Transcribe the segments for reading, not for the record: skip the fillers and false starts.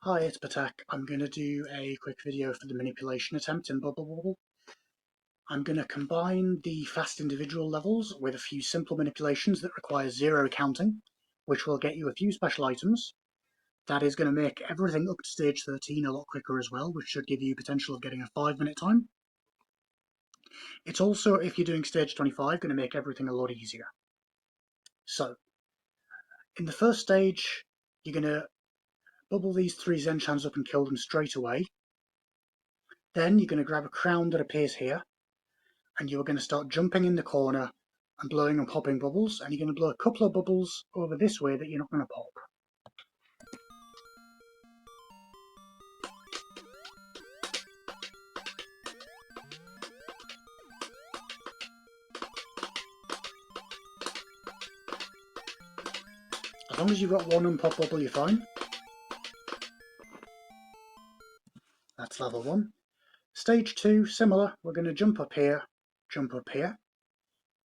Hi, it's Patak. I'm going to do a quick video for the manipulation attempt in Bobble. I'm going to combine the fast individual levels with a few simple manipulations that require zero counting, which will get you a few special items. That is going to make everything up to stage 13 a lot quicker as well, which should give you potential of getting a 5-minute time. It's also, if you're doing stage 25, going to make everything a lot easier. So, in the first stage, you're going to bubble these 3 Zenchans up and kill them straight away. Then you're going to grab a crown that appears here, and you're going to start jumping in the corner and blowing and popping bubbles, and you're going to blow a couple of bubbles over this way that you're not going to pop. As long as you've got one unpop bubble, you're fine. That's level 1. Stage 2, similar. We're going to jump up here, jump up here.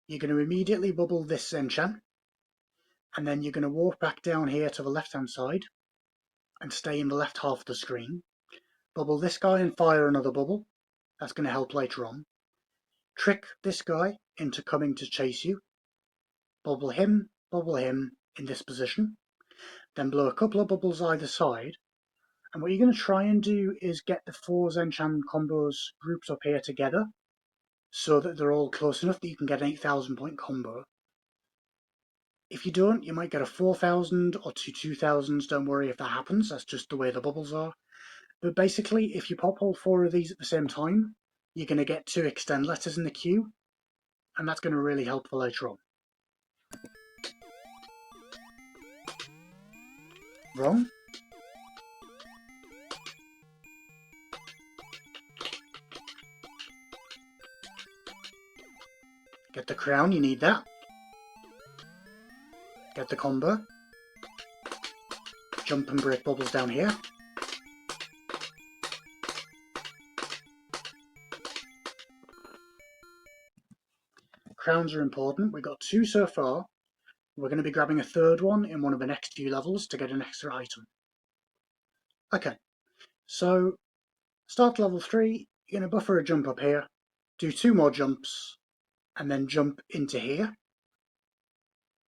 You're going to immediately bubble this Zenchan, and then you're going to walk back down here to the left-hand side and stay in the left half of the screen. Bubble this guy and fire another bubble. That's going to help later on. Trick this guy into coming to chase you. Bubble him in this position. Then blow a couple of bubbles either side. And what you're going to try and do is get the 4 Zenchan combos grouped up here together so that they're all close enough that you can get an 8,000 point combo. If you don't, you might get a 4,000 or 2,000s. Don't worry if that happens, that's just the way the bubbles are. But basically, if you pop all 4 of these at the same time, you're going to get 2 extend letters in the queue, and that's going to really help for later on. Wrong. Get the crown, you need that. Get the combo. Jump and break bubbles down here. Crowns are important. We've got 2 so far. We're going to be grabbing a 3rd one in one of the next few levels to get an extra item. Okay, so start level 3, you're going to buffer a jump up here, do 2 more jumps, and then jump into here.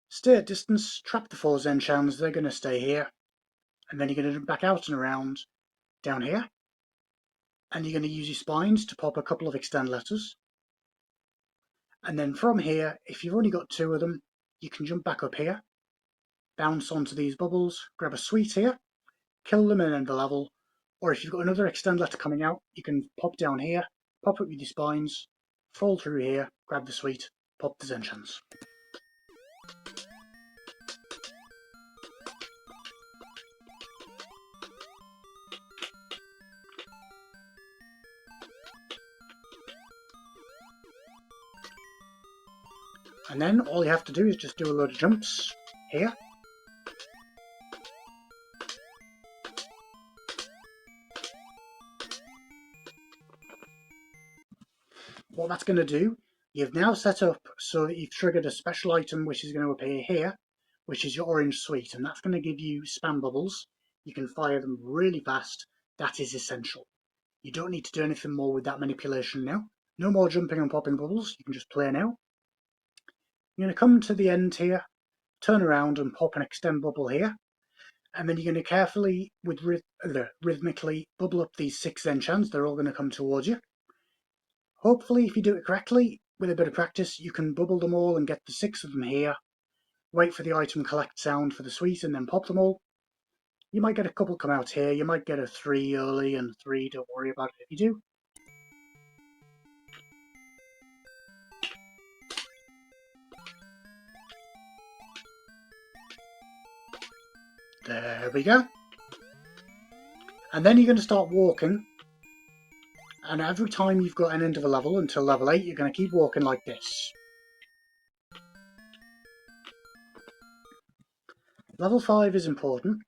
Stay at distance, trap the 4 Zenchans, they're going to stay here, and then you're going to jump back out and around down here, and you're going to use your spines to pop a couple of extend letters. And then from here, if you've only got 2 of them, you can jump back up here, bounce onto these bubbles, grab a sweet here, kill them and end the level, or if you've got another extend letter coming out, you can pop down here, pop it with your spines, fall through here, grab the sweet, pop the Zenchans. And then all you have to do is just do a load of jumps here. What that's going to do, you've now set up so that you've triggered a special item which is going to appear here, which is your orange sweet, and that's going to give you spam bubbles. You can fire them really fast. That is essential. You don't need to do anything more with that manipulation now. No more jumping and popping bubbles, you can just play now. You're going to come to the end here, turn around and pop an extend bubble here, and then you're going to carefully, rhythmically, bubble up these 6 Zenchans. They're all going to come towards you. Hopefully, if you do it correctly, with a bit of practice, you can bubble them all and get the 6 of them here, wait for the item collect sound for the sweet, and then pop them all. You might get a couple come out here, you might get a 3 early and 3, don't worry about it if you do. There we go. And then you're going to start walking, and every time you've got an end of a level until level 8, you're going to keep walking like this. Level 5 is important.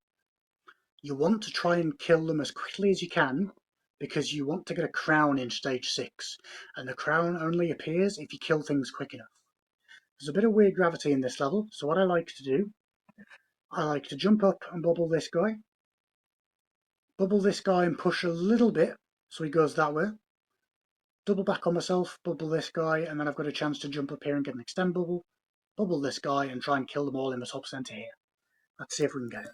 You want to try and kill them as quickly as you can, because you want to get a crown in stage 6, and the crown only appears if you kill things quick enough. There's a bit of weird gravity in this level, so what I like to do, I like to jump up and bubble this guy, Bubble this guy and push a little bit so he goes that way. Double back on myself, bubble this guy, and then I've got a chance to jump up here and get an extend bubble. Bubble this guy and try and kill them all in the top centre here. Let's see if we can get it.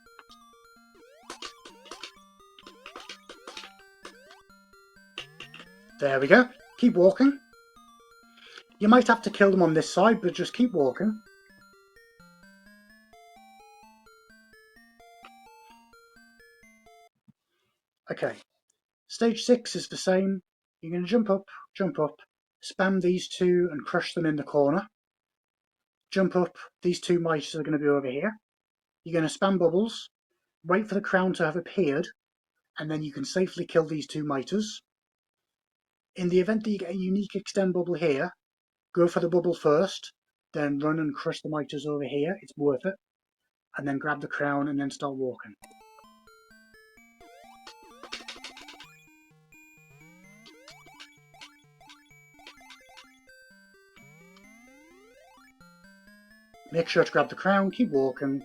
There we go. Keep walking. You might have to kill them on this side, but just keep walking. Okay. Stage 6 is the same. You're going to jump up, spam these two and crush them in the corner. Jump up, these two mice are going to be over here. You're going to spam bubbles, wait for the crown to have appeared, and then you can safely kill these two miters. In the event that you get a unique extend bubble here, go for the bubble first, then run and crush the miters over here, it's worth it, and then grab the crown and then start walking. Make sure to grab the crown, keep walking.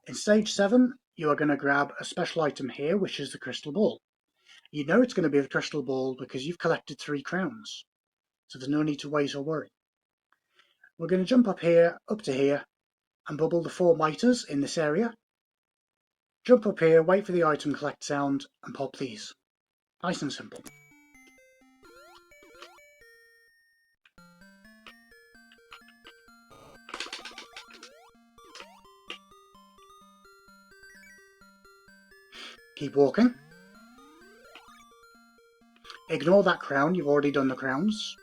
In stage 7, you are going to grab a special item here, which is the crystal ball. You know it's going to be the crystal ball because you've collected 3 crowns, so there's no need to wait or worry. We're going to jump up here, up to here, and bubble the 4 miters in this area. Jump up here, wait for the item collect sound, and pop these. Nice and simple. Keep walking. Ignore that crown, you've already done the crowns.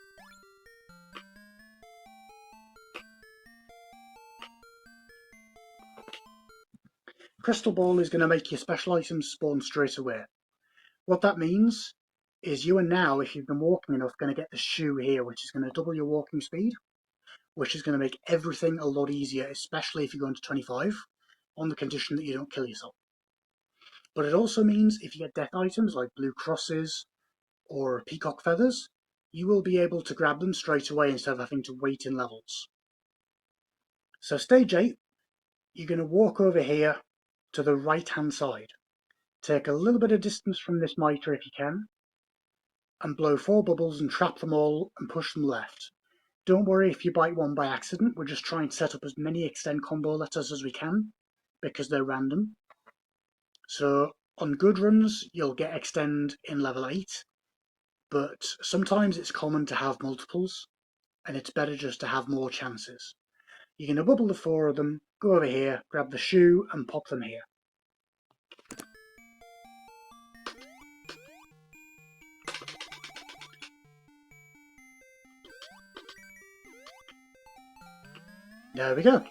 Crystal ball is going to make your special items spawn straight away. What that means is you are now, if you've been walking enough, going to get the shoe here, which is going to double your walking speed, which is going to make everything a lot easier, especially if you go into 25, on the condition that you don't kill yourself. But it also means if you get death items like blue crosses or peacock feathers, you will be able to grab them straight away instead of having to wait in levels. So stage 8, you're going to walk over here to the right hand side. Take a little bit of distance from this mitre if you can, and blow 4 bubbles and trap them all and push them left. Don't worry if you bite one by accident, we're just trying to set up as many extend combo letters as we can, because they're random. So on good runs, you'll get extend in level 8, but sometimes it's common to have multiples, and it's better just to have more chances. You're going to bubble the 4 of them, go over here, grab the shoe, and pop them here. There we go.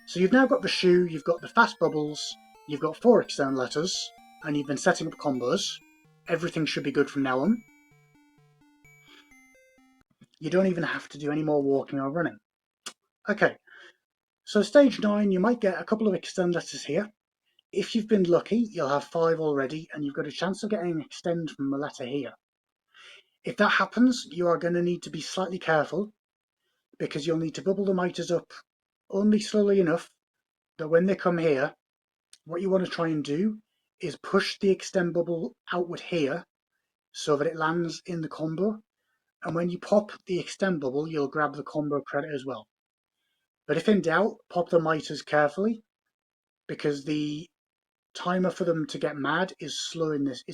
So you've now got the shoe, you've got the fast bubbles, you've got 4 extend letters, and you've been setting up combos. Everything should be good from now on. You don't even have to do any more walking or running. Okay, so stage 9, you might get a couple of extend letters here. If you've been lucky, you'll have 5 already, and you've got a chance of getting an extend from a letter here. If that happens, you are going to need to be slightly careful, because you'll need to bubble the miters up only slowly enough that when they come here, what you want to try and do is push the extend bubble outward here so that it lands in the combo, and when you pop the extend bubble, you'll grab the combo credit as well. But if in doubt, pop the miters carefully, because the timer for them to get mad is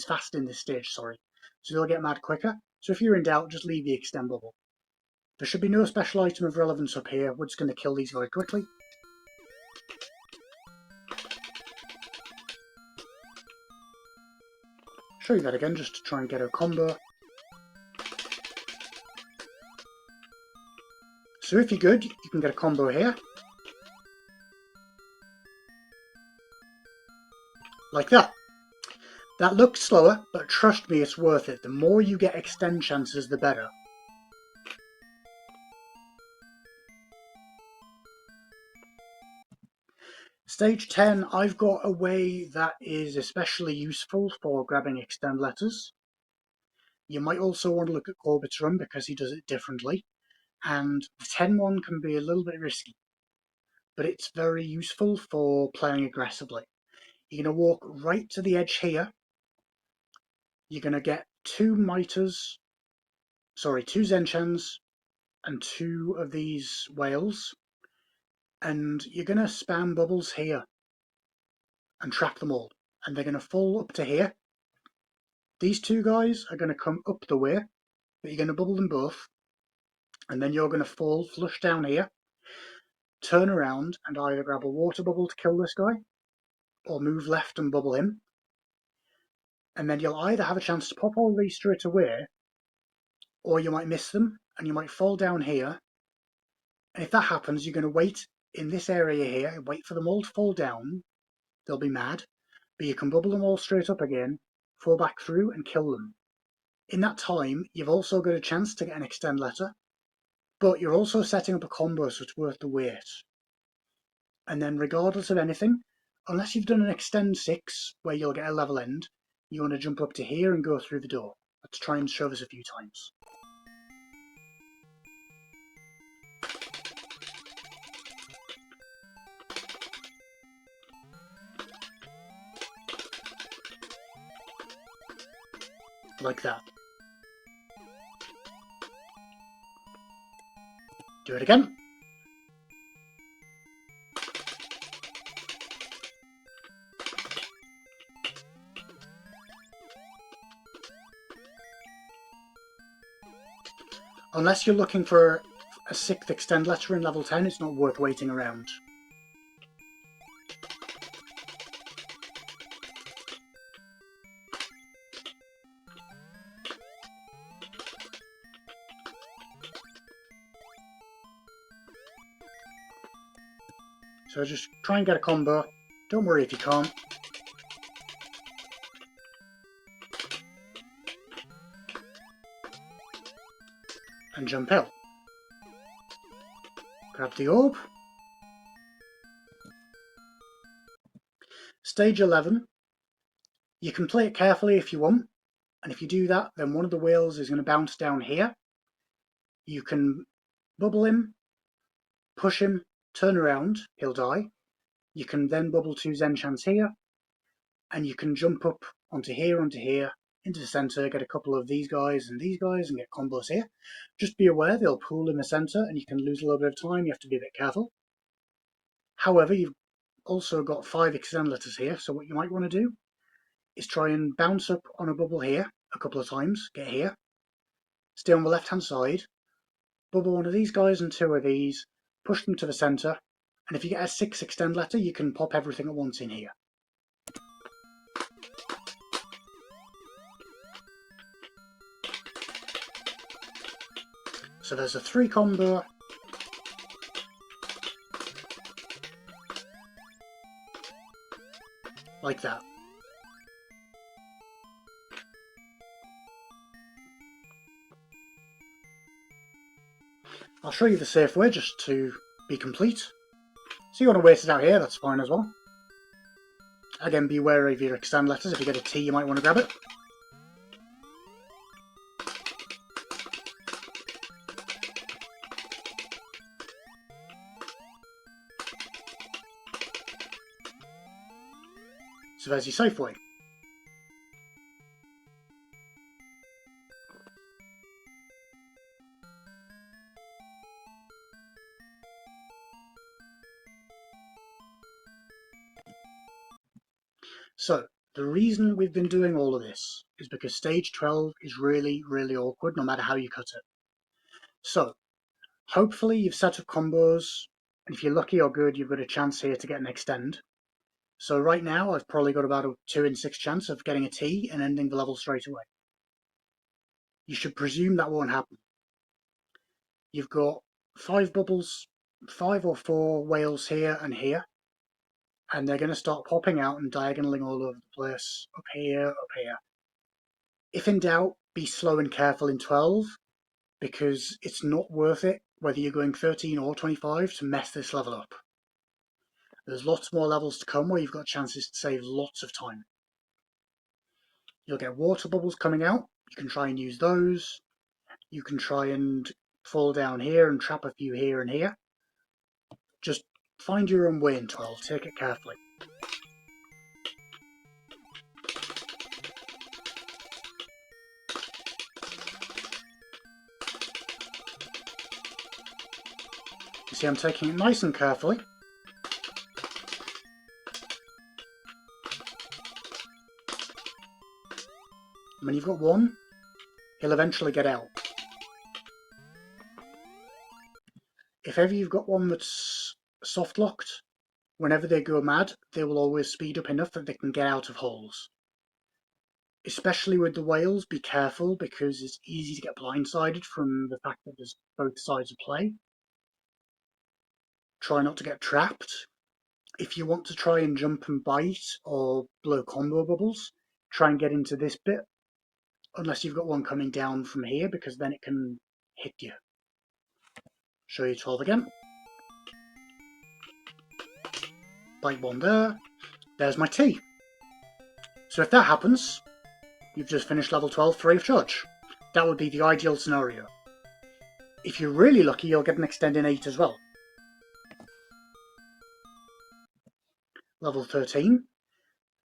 fast in this stage, sorry. So they'll get mad quicker. So if you're in doubt, just leave the extend bubble. There should be no special item of relevance up here. We're just going to kill these very quickly. Show you that again, just to try and get a combo. So if you're good, you can get a combo here. Like that. That looks slower, but trust me, it's worth it. The more you get extend chances, the better. Stage 10, I've got a way that is especially useful for grabbing extend letters. You might also want to look at Corbett's run because he does it differently. and the 10 one can be a little bit risky, but it's very useful for playing aggressively. You're going to walk right to the edge here. You're going to get two Zenchans and two of these whales, and you're going to spam bubbles here and trap them all, and they're going to fall up to here. These two guys are going to come up the way, but you're going to bubble them both, and then you're going to fall flush down here, turn around and either grab a water bubble to kill this guy, or move left and bubble him, and then you'll either have a chance to pop all these straight away, or you might miss them, and you might fall down here, and if that happens, you're going to wait in this area here, wait for them all to fall down, they'll be mad, but you can bubble them all straight up again, fall back through and kill them. In that time, you've also got a chance to get an extend letter, but you're also setting up a combo so it's worth the wait. And then regardless of anything, unless you've done an extend 6 where you'll get a level end, you want to jump up to here and go through the door. Let's try and show this a few times. Like that. Do it again. Unless you're looking for a 6th extend letter in level 10, it's not worth waiting around. So just try and get a combo. Don't worry if you can't. And jump hill. Grab the orb. Stage 11. You can play it carefully if you want, and if you do that, then one of the whales is going to bounce down here. You can bubble him, push him, turn around, he'll die. You can then bubble two Zenchans here, and you can jump up onto here, into the centre, get a couple of these guys, and get combos here. Just be aware they'll pool in the centre, and you can lose a little bit of time. You have to be a bit careful. However, you've also got 5 extend letters here, so what you might want to do is try and bounce up on a bubble here a couple of times, get here, stay on the left-hand side, bubble one of these guys and two of these, push them to the centre, and if you get a 6 extend letter, you can pop everything at once in here. So there's a 3 combo. Like that. I'll show you the safe way just to be complete. So you want to waste it out here, that's fine as well. Again, be wary of your extend letters. If you get a T, you might want to grab it. So there's your safe way. So, the reason we've been doing all of this is because stage 12 is really, really awkward no matter how you cut it. So, hopefully you've set up combos, and if you're lucky or good, you've got a chance here to get an extend. So right now, I've probably got about a 2 in 6 chance of getting a T and ending the level straight away. You should presume that won't happen. You've got 5 bubbles, 5 or 4 whales here and here, and they're going to start popping out and diagonaling all over the place, up here, up here. If in doubt, be slow and careful in 12, because it's not worth it, whether you're going 13 or 25, to mess this level up. There's lots more levels to come where you've got chances to save lots of time. You'll get water bubbles coming out. You can try and use those. You can try and fall down here and trap a few here and here. Just find your own way in 12, take it carefully. You see I'm taking it nice and carefully. When you've got one, he'll eventually get out. If ever you've got one that's soft locked, whenever they go mad, they will always speed up enough that they can get out of holes. Especially with the whales, be careful because it's easy to get blindsided from the fact that there's both sides of play. Try not to get trapped. If you want to try and jump and bite or blow combo bubbles, try and get into this bit, unless you've got one coming down from here, because then it can hit you. Show you 12 again. Bite one there. There's my T. So if that happens, you've just finished level 12 free of charge. That would be the ideal scenario. If you're really lucky, you'll get an extending 8 as well. Level 13.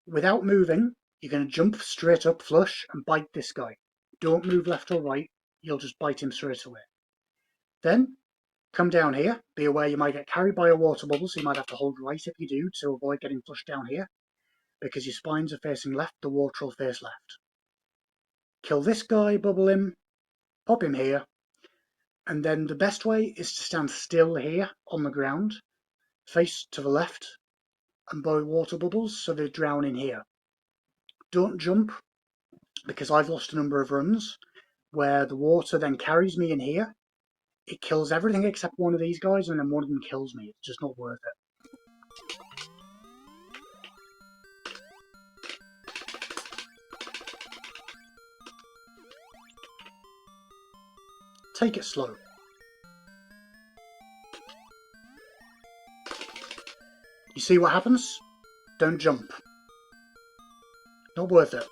Without moving, you're going to jump straight up flush and bite this guy. Don't move left or right, you'll just bite him straight away. Then, come down here. Be aware you might get carried by a water bubble, so you might have to hold right if you do to avoid getting flushed down here. Because your spines are facing left, the water will face left. Kill this guy, bubble him, pop him here, and then the best way is to stand still here on the ground, face to the left, and blow water bubbles so they drown in here. Don't jump, because I've lost a number of runs where the water then carries me in here. It kills everything except one of these guys, and then one of them kills me. It's just not worth it. Take it slow. You see what happens? Don't jump. Not worth it.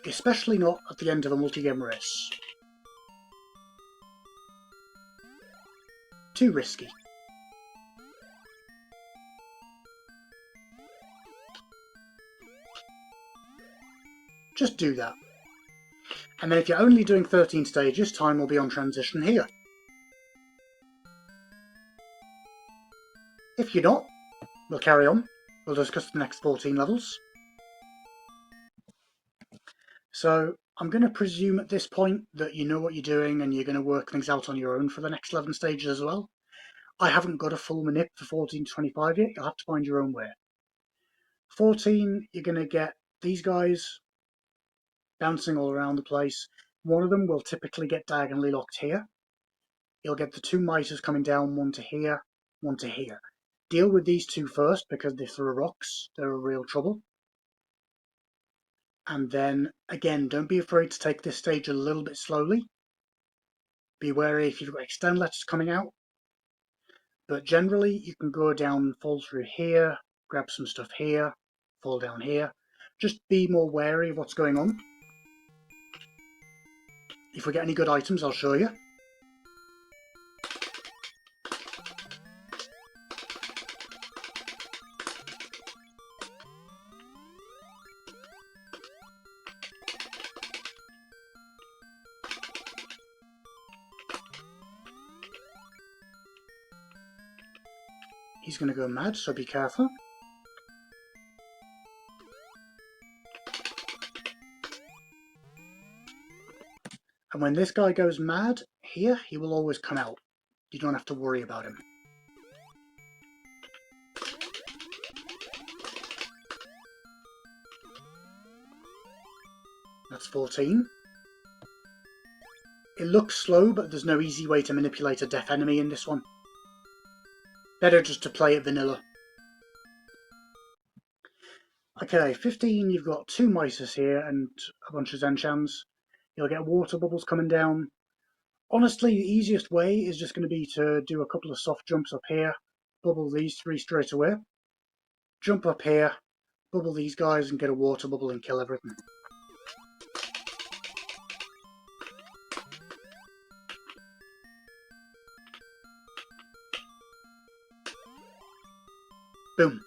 Especially not at the end of a multi-game race. Too risky. Just do that. And then if you're only doing 13 stages, time will be on transition here. If you're not, we'll carry on. We'll discuss the next 14 levels. So I'm going to presume at this point that you know what you're doing and you're going to work things out on your own for the next 11 stages as well. I haven't got a full manip for 14 to 25 yet. You'll have to find your own way. 14, you're going to get these guys bouncing all around the place. One of them will typically get diagonally locked here. You'll get the two miters coming down, one to here, one to here. Deal with these two first because they throw rocks. They're a real trouble. And then, again, don't be afraid to take this stage a little bit slowly. Be wary if you've got extend letters coming out. But generally, you can go down, fall through here, grab some stuff here, fall down here. Just be more wary of what's going on. If we get any good items, I'll show you. He's going to go mad, so be careful. And when this guy goes mad, here, he will always come out. You don't have to worry about him. That's 14. It looks slow, but there's no easy way to manipulate a deaf enemy in this one. Better just to play it vanilla. Okay, 15, you've got two mices here and a bunch of Zenchans. You'll get water bubbles coming down. Honestly, the easiest way is just going to be to do a couple of soft jumps up here, bubble these three straight away, jump up here, bubble these guys and get a water bubble and kill everything. Boom.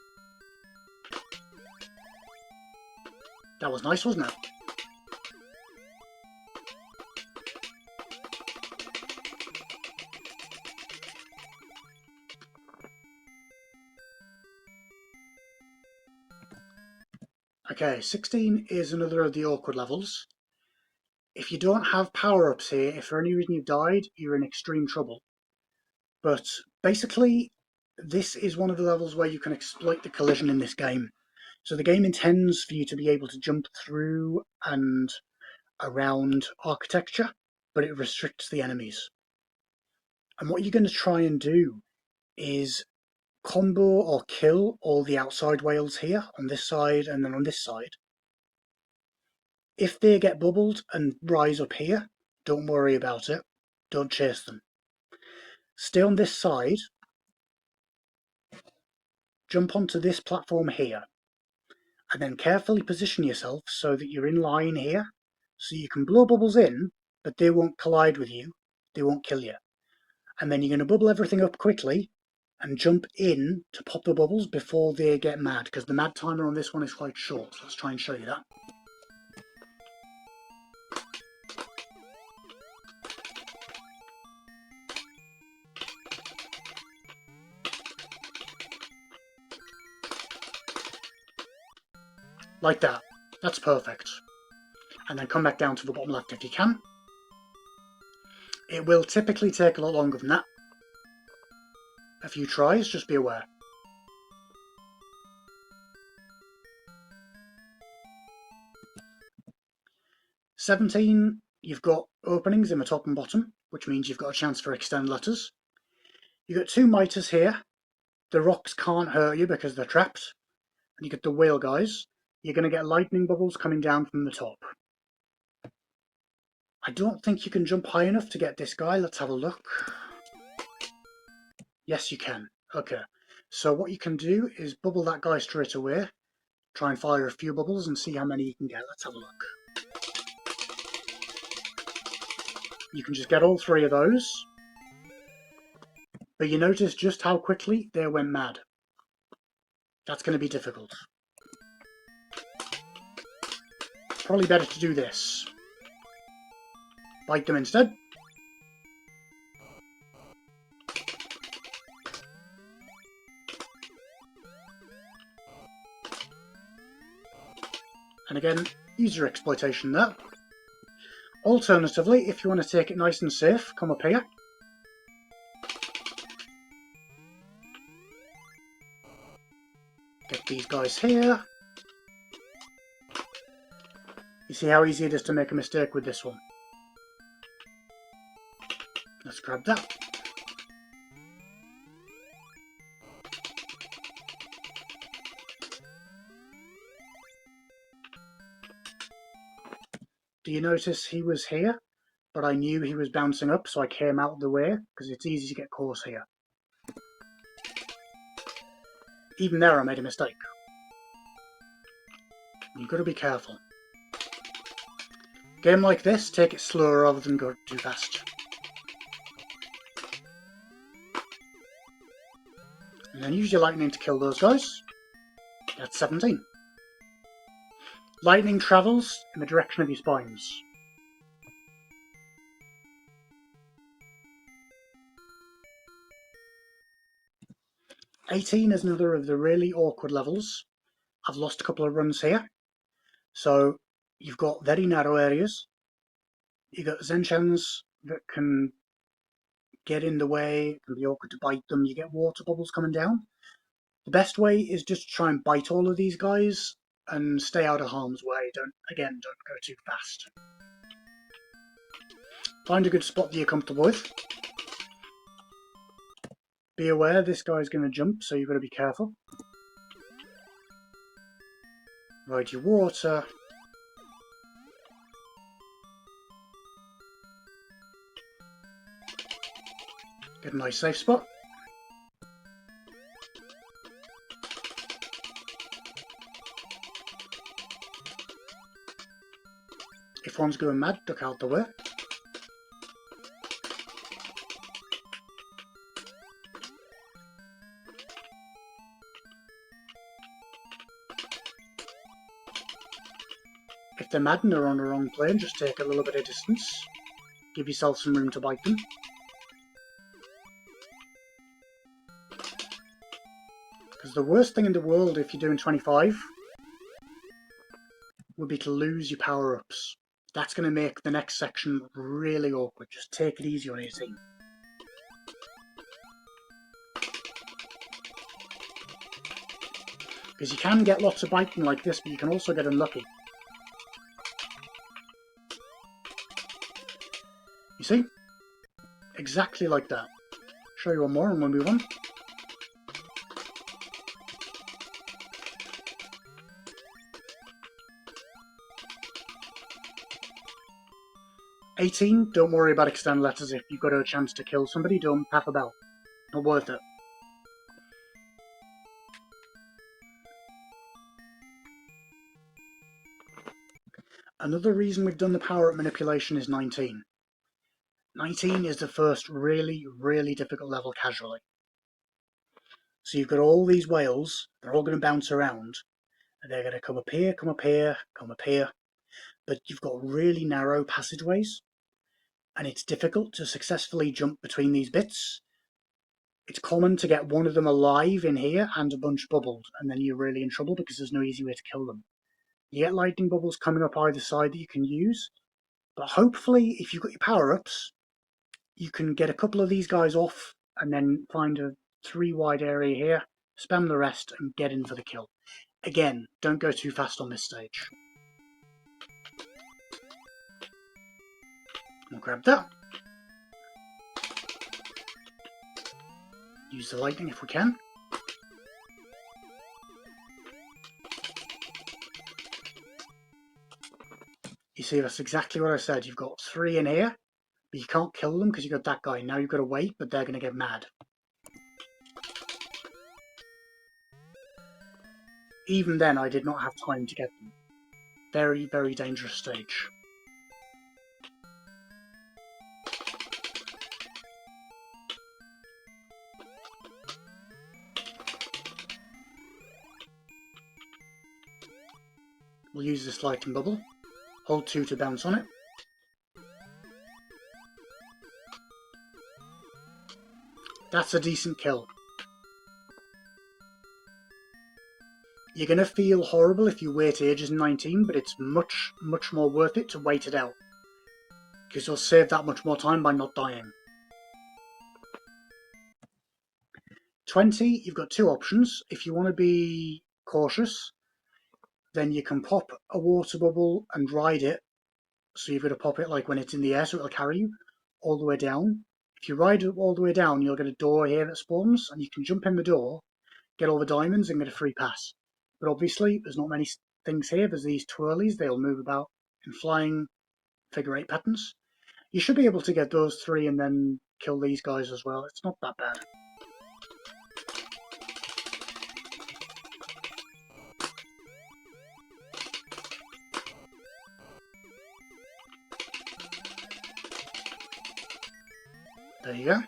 That was nice, wasn't it? Okay, 16 is another of the awkward levels. If you don't have power-ups here, if for any reason you've died, you're in extreme trouble. But basically, this is one of the levels where you can exploit the collision in this game. So the game intends for you to be able to jump through and around architecture, but it restricts the enemies. And what you're going to try and do is combo or kill all the outside whales here on this side and then on this side. If they get bubbled and rise up here, don't worry about it. Don't chase them. Stay on this side, jump onto this platform here, and then carefully position yourself so that you're in line here, so you can blow bubbles in, but they won't collide with you, they won't kill you. And then you're going to bubble everything up quickly and jump in to pop the bubbles before they get mad, because the mad timer on this one is quite short. Let's try and show you that. Like that. That's perfect. And then come back down to the bottom left if you can. It will typically take a lot longer than that. A few tries, just be aware. "17", you've got openings in the top and bottom, which means you've got a chance for extend letters. You've got two miters here. The rocks can't hurt you because they're trapped. And you get the whale guys. You're going to get lightning bubbles coming down from the top. I don't think you can jump high enough to get this guy. Let's have a look. Yes, you can. Okay. So what you can do is bubble that guy straight away. Try and fire a few bubbles and see how many you can get. Let's have a look. You can just get all three of those. But you notice just how quickly they went mad. That's going to be difficult. Probably better to do this. Bite them instead. And again, user exploitation there. Alternatively, if you want to take it nice and safe, come up here. Get these guys here. You see how easy it is to make a mistake with this one. Let's grab that. Do you notice he was here, but I knew he was bouncing up, so I came out of the way, because it's easy to get caught here. Even there I made a mistake. You've got to be careful. Game like this, take it slower rather than go too fast. And then use your lightning to kill those guys. That's 17. Lightning travels in the direction of your spines. "18 is another of the really awkward levels. I've lost a couple of runs here. So you've got very narrow areas. You've got Zenchans that can get in the way, it can be awkward to bite them. You get water bubbles coming down. The best way is just to try and bite all of these guys and stay out of harm's way. Don't go too fast. Find a good spot that you're comfortable with. Be aware this guy's going to jump, so you've got to be careful. Ride your water. Get a nice safe spot. If one's going mad, duck out the way. they're mad and they're on the wrong plane, just take a little bit of distance. Give yourself some room to bite them. Because the worst thing in the world if you're doing 25 would be to lose your power-ups. That's going to make the next section really awkward. Just take it easy on your team. Because you can get lots of biting like this, but you can also get unlucky. You see? Exactly like that. Show you one more and we'll move on. $18, don't worry about extended letters. If you've got a chance to kill somebody, don't pack a bell. Not worth it. Another reason we've done the power-up manipulation is 19. 19 is the first really, really difficult level casually. So you've got all these whales, they're all going to bounce around, and they're going to come up here, come up here, come up here, but you've got really narrow passageways, and it's difficult to successfully jump between these bits. It's common to get one of them alive in here and a bunch bubbled, and then you're really in trouble because there's no easy way to kill them. You get lightning bubbles coming up either side that you can use, but hopefully if you've got your power-ups, you can get a couple of these guys off and then find a 3 wide area here, spam the rest and get in for the kill. Again, don't go too fast on this stage. We'll grab that. Use the lightning if we can. You see, that's exactly what I said. You've got 3 in here, but you can't kill them because you've got that guy. Now you've got to wait, but they're going to get mad. Even then, I did not have time to get them. Very, very dangerous stage. We'll use this lightning bubble. Hold 2 to bounce on it. That's a decent kill. You're going to feel horrible if you wait ages in 19, but it's much, much more worth it to wait it out. Because you'll save that much more time by not dying. 20, you've got 2 options. If you want to be cautious, then you can pop a water bubble and ride it. So you've got to pop it like when it's in the air so it'll carry you all the way down. If you ride it all the way down, you'll get a door here that spawns and you can jump in the door, get all the diamonds and get a free pass. But obviously there's not many things here. There's these twirlies, they'll move about in flying figure 8 patterns. You should be able to get those 3 and then kill these guys as well. It's not that bad. There you go.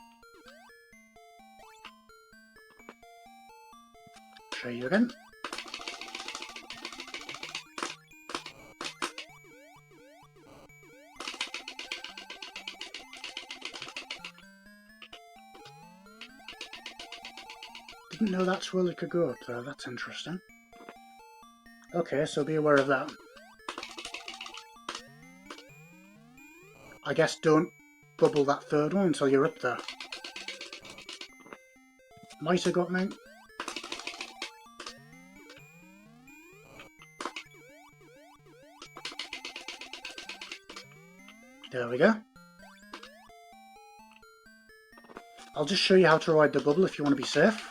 Show you again. Didn't know that's where it could go up there. That's interesting. Okay, so be aware of that. I guess don't bubble that 3rd one until you're up there. Might have got me. There we go. I'll just show you how to ride the bubble if you want to be safe.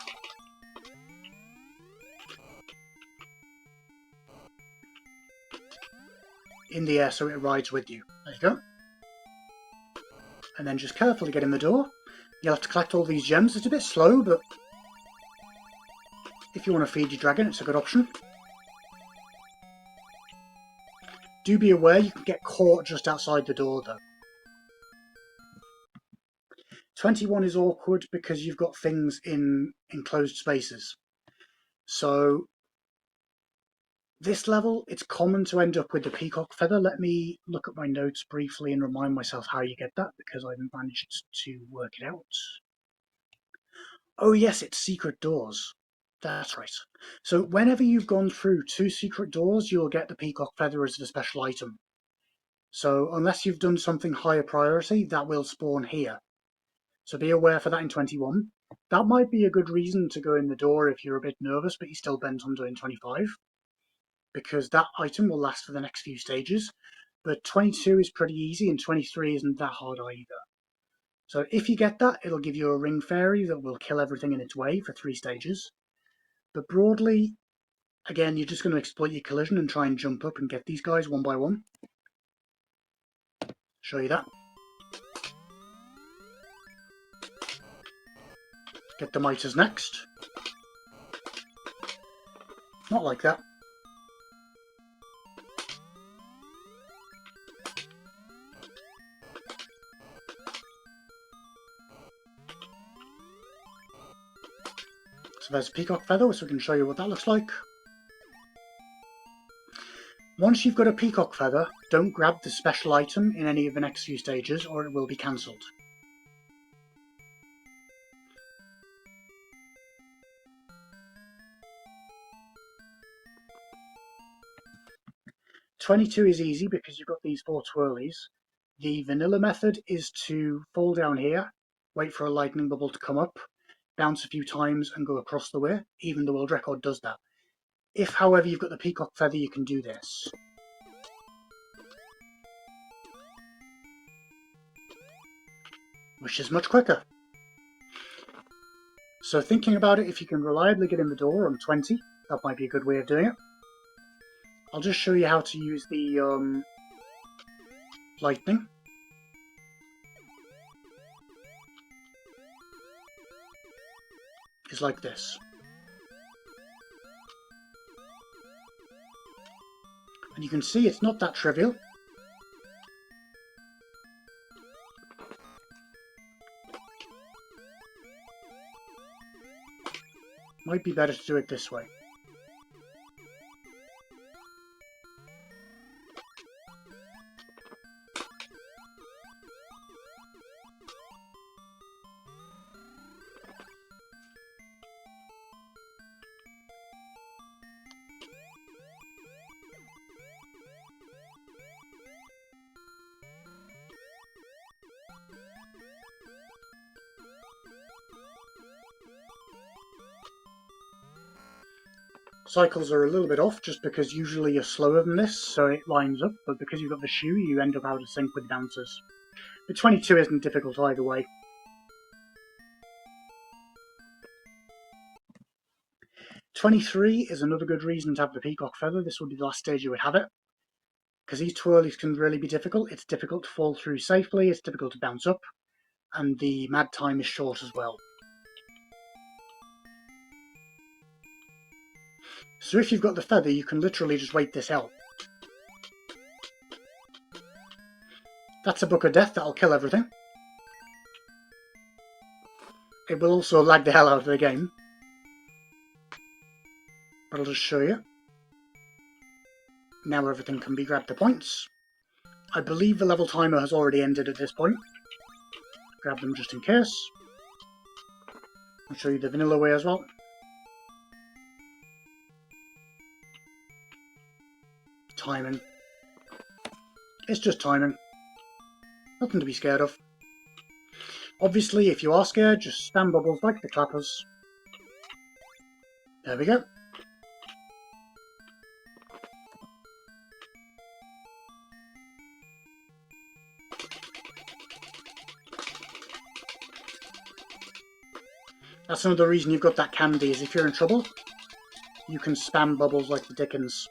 In the air so it rides with you. There you go. And then just carefully get in the door. You'll have to collect all these gems. It's a bit slow, but if you want to feed your dragon, it's a good option. Do be aware you can get caught just outside the door, though. 21 is awkward because you've got things in enclosed spaces. So This level, it's common to end up with the peacock feather. Let me look at my notes briefly and remind myself how you get that, because I haven't managed to work it out. Oh yes, it's secret doors. That's right. So whenever you've gone through 2 secret doors, you'll get the peacock feather as the special item. So unless you've done something higher priority, that will spawn here. So be aware for that in 21. That might be a good reason to go in the door if you're a bit nervous, but you're still bent on doing 25. Because that item will last for the next few stages. But 22 is pretty easy, and 23 isn't that hard either. So if you get that, it'll give you a ring fairy that will kill everything in its way for 3 stages. But broadly, again, you're just going to exploit your collision and try and jump up and get these guys one by one. Show you that. Get the miters next. Not like that. So there's a peacock feather, so we can show you what that looks like. Once you've got a peacock feather, don't grab the special item in any of the next few stages or it will be cancelled. "22 is easy because you've got these 4 twirlies. The vanilla method is to fall down here, wait for a lightning bubble to come up, bounce a few times and go across the way. Even the world record does that. If, however, you've got the peacock feather, you can do this. Which is much quicker. So thinking about it, if you can reliably get in the door on 20, that might be a good way of doing it. I'll just show you how to use the lightning. It's like this. And you can see it's not that trivial. Might be better to do it this way. Cycles are a little bit off just because usually you're slower than this, so it lines up, but because you've got the shoe, you end up out of sync with bouncers. But 22 isn't difficult either way. 23 is another good reason to have the peacock feather. This would be the last stage you would have it. Because these twirlies can really be difficult. It's difficult to fall through safely, it's difficult to bounce up, and the mad time is short as well. So if you've got the feather, you can literally just wait this out. That's a book of death, that'll kill everything. It will also lag the hell out of the game. But I'll just show you. Now everything can be grabbed to points. I believe the level timer has already ended at this point. Grab them just in case. I'll show you the vanilla way as well. Timing. It's just timing. Nothing to be scared of. Obviously, if you are scared, just spam bubbles like the clappers. There we go. That's another reason you've got that candy, is if you're in trouble, you can spam bubbles like the dickens.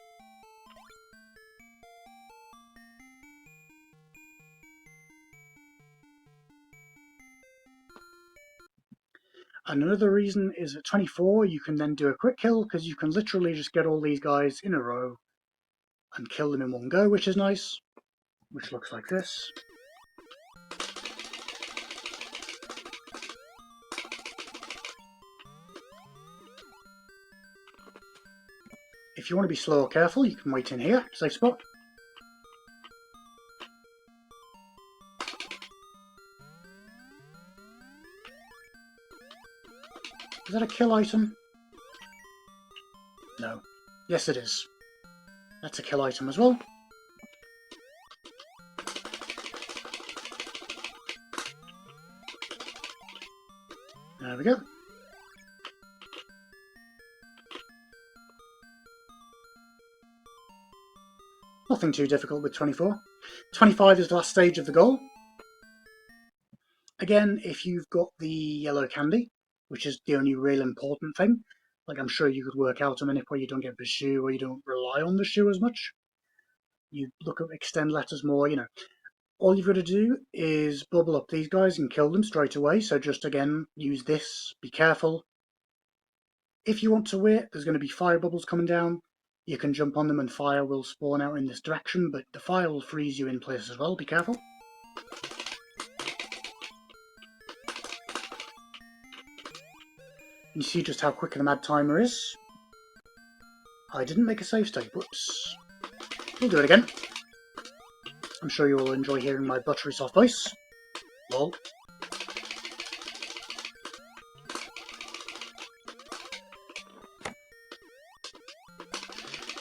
And another reason is at 24 you can then do a quick kill, because you can literally just get all these guys in a row and kill them in one go, which is nice. Which looks like this. If you want to be slow or careful, you can wait in here, safe spot. Is that a kill item? No. Yes, it is. That's a kill item as well. There we go. Nothing too difficult with 24. 25 is the last stage of the goal. Again, if you've got the yellow candy, which is the only real important thing, like I'm sure you could work out a minute where you don't get the shoe or you don't rely on the shoe as much. You look at extend letters more, you know. All you've got to do is bubble up these guys and kill them straight away. So just again, use this, be careful. If you want to wait, there's going to be fire bubbles coming down. You can jump on them and fire will spawn out in this direction, but the fire will freeze you in place as well, be careful. You see just how quick the mad timer is. I didn't make a save state, whoops. We'll do it again. I'm sure you will enjoy hearing my buttery soft voice. Lol.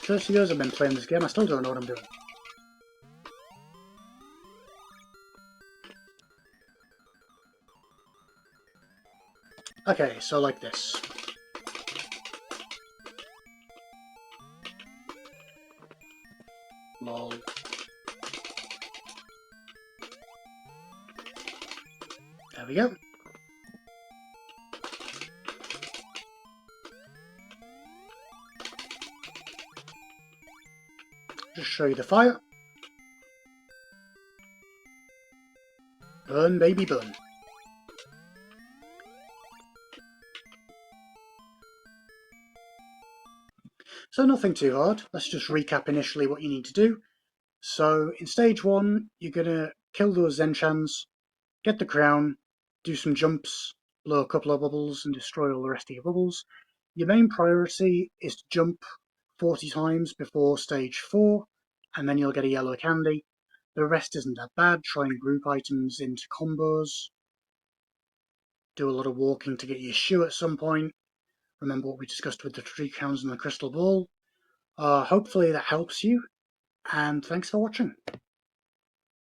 For 30 years I've been playing this game, I still don't know what I'm doing. Okay, so like this. Lol. There we go. Just show you the fire. Burn, baby, burn. So nothing too hard. Let's just recap initially what you need to do. So in stage 1, you're going to kill those Zenchans, get the crown, do some jumps, blow a couple of bubbles and destroy all the rest of your bubbles. Your main priority is to jump 40 times before stage 4, and then you'll get a yellow candy. The rest isn't that bad. Try and group items into combos. Do a lot of walking to get your shoe at some point. Remember what we discussed with the 3 crowns and the crystal ball. Hopefully that helps you, and thanks for watching.